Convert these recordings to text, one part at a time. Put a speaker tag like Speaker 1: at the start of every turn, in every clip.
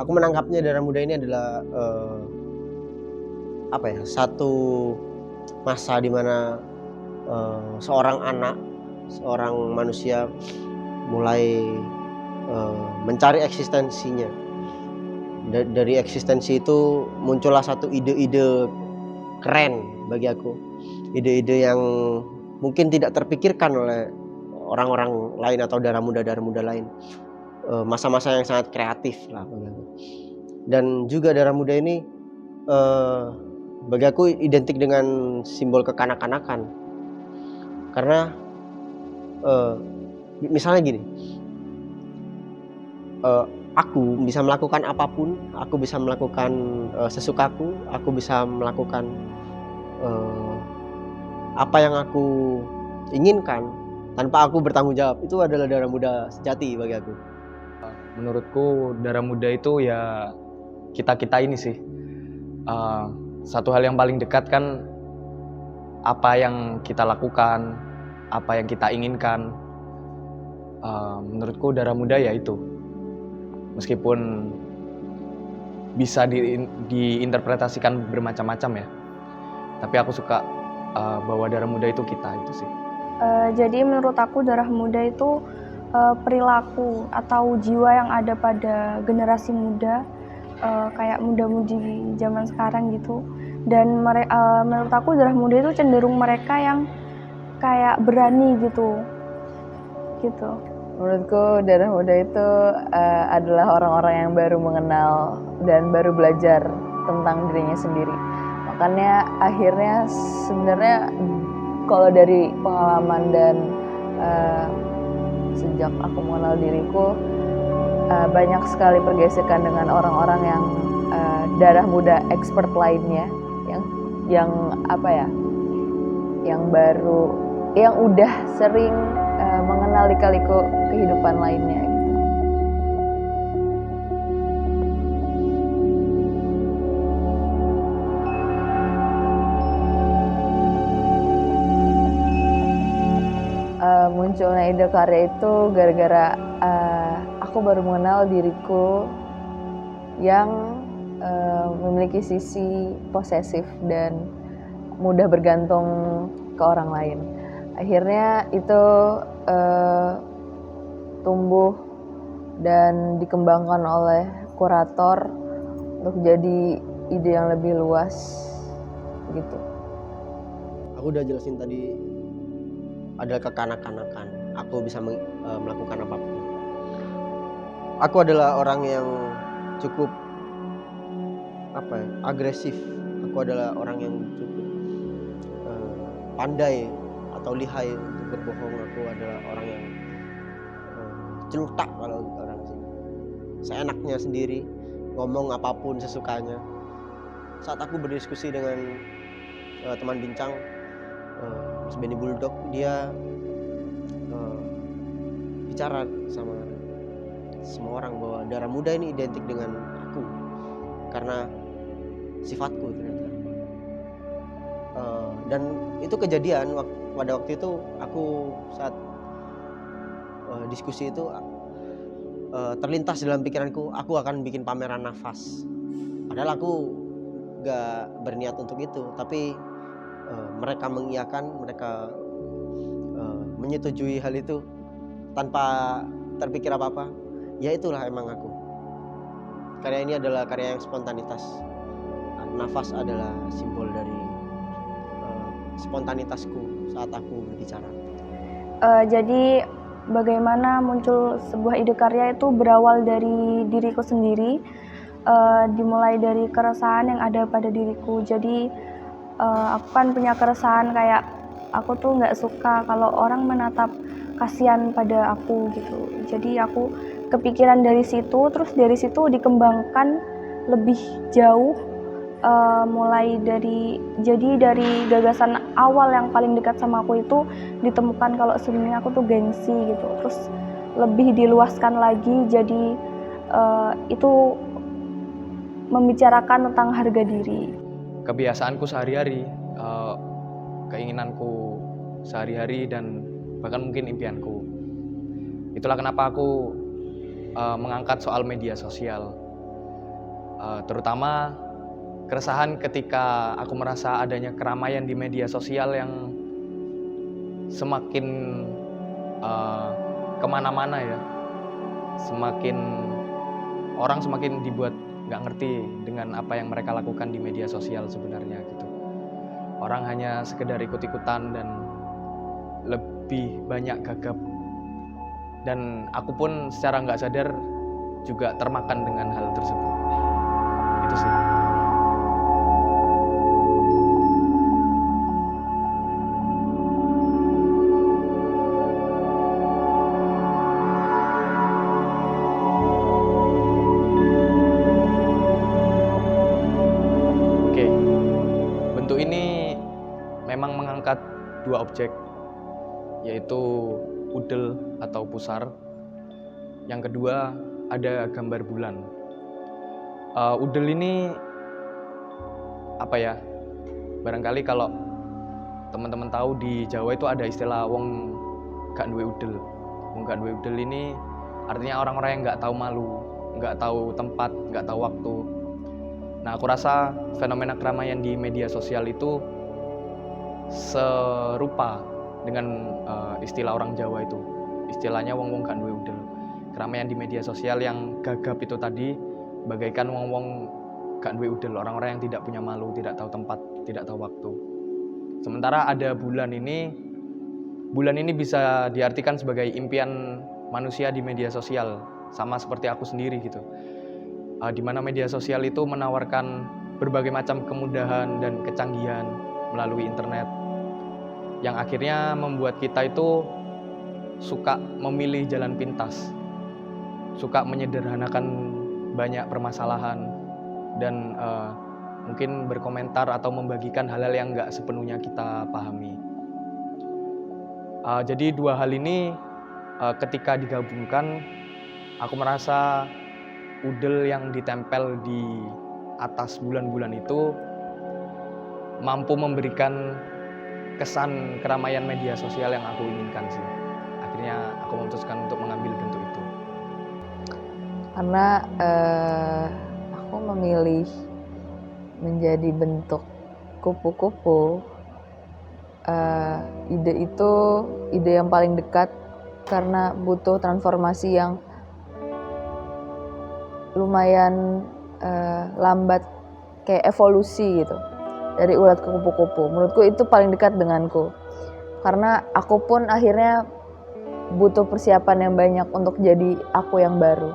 Speaker 1: aku menangkapnya Darah Muda ini adalah satu masa di mana seorang anak, seorang manusia mulai mencari eksistensinya. Dari eksistensi itu muncullah satu ide-ide keren bagi aku, ide-ide yang mungkin tidak terpikirkan oleh orang-orang lain atau darah muda lain. Masa-masa yang sangat kreatif lah bagi aku. Dan juga Darah Muda ini bagi aku identik dengan simbol kekanak-kanakan. Karena misalnya gini, aku bisa melakukan apapun, aku bisa melakukan sesukaku, aku bisa melakukan apa yang aku inginkan tanpa aku bertanggung jawab. Itu adalah Darah Muda sejati bagi aku.
Speaker 2: Menurutku Darah Muda itu ya kita ini sih. Satu hal yang paling dekat kan apa yang kita lakukan, apa yang kita inginkan. Menurutku Darah Muda ya itu. Meskipun bisa diinterpretasikan bermacam-macam ya, tapi aku suka bahwa Darah Muda itu kita itu sih.
Speaker 3: Jadi menurut aku Darah Muda itu perilaku atau jiwa yang ada pada generasi muda, kayak muda-mudi zaman sekarang gitu. Dan menurut aku Darah Muda itu cenderung mereka yang kayak berani gitu.
Speaker 4: Menurutku Darah Muda itu adalah orang-orang yang baru mengenal dan baru belajar tentang dirinya sendiri. Makanya akhirnya sebenarnya kalau dari pengalaman dan sejak aku mengenal diriku, banyak sekali pergesekan dengan orang-orang yang darah muda expert lainnya, yang baru, yang udah sering mengenal lika-liku kehidupan lainnya gitu. Munculnya ide karya itu gara-gara aku baru mengenal diriku yang memiliki sisi posesif dan mudah bergantung ke orang lain. Akhirnya itu tumbuh dan dikembangkan oleh kurator untuk jadi ide yang lebih luas gitu.
Speaker 1: Aku udah jelasin tadi, adalah kekanak-kanakan. Aku bisa melakukan apapun. Aku adalah orang yang cukup agresif. Aku adalah orang yang cukup pandai atau lihai untuk berbohong. Aku adalah orang yang celutak kalau orang sini. Seenaknya sendiri, ngomong apapun sesukanya. Saat aku berdiskusi dengan teman bincang, Mas Benny Bulldog, dia bicara sama semua orang bahwa Darah Muda ini identik dengan aku karena sifatku ternyata. Dan itu kejadian pada waktu itu aku saat diskusi itu terlintas dalam pikiranku, aku akan bikin pameran nafas. Padahal aku gak berniat untuk itu, tapi mereka mengiyakan, mereka menyetujui hal itu tanpa terpikir apa-apa. Ya itulah emang aku. Karya ini adalah karya yang spontanitas. Nafas adalah simbol dari spontanitasku saat aku berbicara.
Speaker 3: Jadi bagaimana muncul sebuah ide karya itu berawal dari diriku sendiri, dimulai dari keresahan yang ada pada diriku. Jadi aku kan punya keresahan kayak aku tuh nggak suka kalau orang menatap kasihan pada aku gitu. Jadi aku kepikiran dari situ, terus dari situ dikembangkan lebih jauh, mulai dari gagasan awal yang paling dekat sama aku itu ditemukan kalau sebenarnya aku tuh gengsi gitu. Terus lebih diluaskan lagi, jadi itu membicarakan tentang harga diri.
Speaker 2: Kebiasaanku sehari-hari, keinginanku sehari-hari, dan bahkan mungkin impianku. Itulah kenapa aku mengangkat soal media sosial. terutama keresahan ketika aku merasa adanya keramaian di media sosial yang semakin kemana-mana ya, orang semakin dibuat nggak ngerti dengan apa yang mereka lakukan di media sosial sebenarnya gitu. Orang hanya sekedar ikut-ikutan dan lebih banyak gagap, dan aku pun secara nggak sadar juga termakan dengan hal tersebut. Itu sih. Oke, bentuk ini memang mengangkat dua objek, yaitu udel atau pusar. Yang kedua ada gambar bulan. Udel ini apa ya? Barangkali kalau teman-teman tahu di Jawa itu ada istilah wong gak duwe udel. Wong gak duwe udel ini artinya orang-orang yang nggak tahu malu, nggak tahu tempat, nggak tahu waktu. Nah, aku rasa fenomena keramaian di media sosial itu serupa dengan istilah orang Jawa itu. Istilahnya wong-wong gak duwe udel. Keramaian di media sosial yang gagap itu tadi bagaikan wong-wong gak duwe udel, orang-orang yang tidak punya malu, tidak tahu tempat, tidak tahu waktu. Sementara ada bulan ini bisa diartikan sebagai impian manusia di media sosial, sama seperti aku sendiri gitu. Di mana media sosial itu menawarkan berbagai macam kemudahan dan kecanggihan melalui internet, yang akhirnya membuat kita itu suka memilih jalan pintas, suka menyederhanakan banyak permasalahan, dan mungkin berkomentar atau membagikan hal-hal yang nggak sepenuhnya kita pahami. Jadi dua hal ini ketika digabungkan, aku merasa udel yang ditempel di atas bulan-bulan itu mampu memberikan kesan keramaian media sosial yang aku inginkan sih. Akhirnya aku memutuskan untuk mengambil bentuk itu.
Speaker 4: Karena aku memilih menjadi bentuk kupu-kupu, ide itu ide yang paling dekat karena butuh transformasi yang lumayan lambat, kayak evolusi gitu, dari ulat ke kupu-kupu. Menurutku itu paling dekat denganku, karena aku pun akhirnya butuh persiapan yang banyak untuk jadi aku yang baru.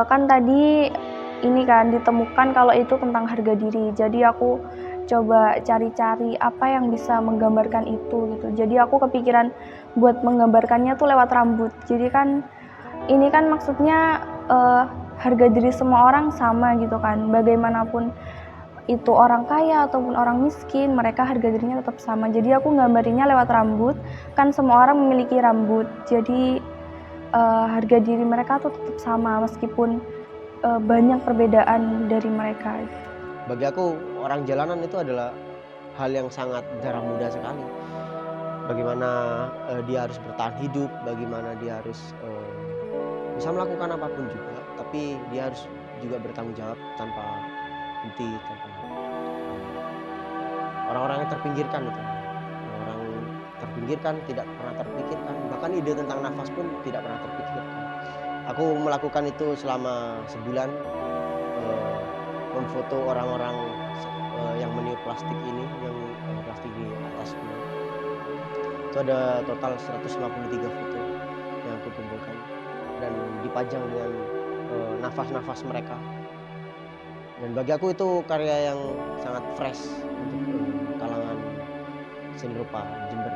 Speaker 3: Kan tadi ini kan ditemukan kalau itu tentang harga diri, jadi aku coba cari-cari apa yang bisa menggambarkan itu gitu. Jadi aku kepikiran buat menggambarkannya tuh lewat rambut. Jadi kan ini kan maksudnya harga diri semua orang sama gitu kan, bagaimanapun itu orang kaya ataupun orang miskin, mereka harga dirinya tetap sama. Jadi aku gambarinnya lewat rambut, kan semua orang memiliki rambut, jadi harga diri mereka tuh tetap sama meskipun banyak perbedaan dari mereka.
Speaker 1: Bagi aku, orang jalanan itu adalah hal yang sangat darah muda sekali. Bagaimana dia harus bertahan hidup, bagaimana dia harus bisa melakukan apapun juga, tapi dia harus juga bertanggung jawab tanpa henti, tanpa orang-orang yang terpinggirkan itu. Orang terpinggirkan, tidak pernah terpikirkan, bahkan ide tentang nafas pun tidak pernah terpikirkan. Aku melakukan itu selama sebulan, memfoto orang-orang yang meniup plastik ini, yang plastik di atas gunung. Itu ada total 153 foto yang aku kumpulkan dan dipajang dengan nafas-nafas mereka. Dan bagi aku itu karya yang sangat fresh untuk kalangan seni rupa Jember.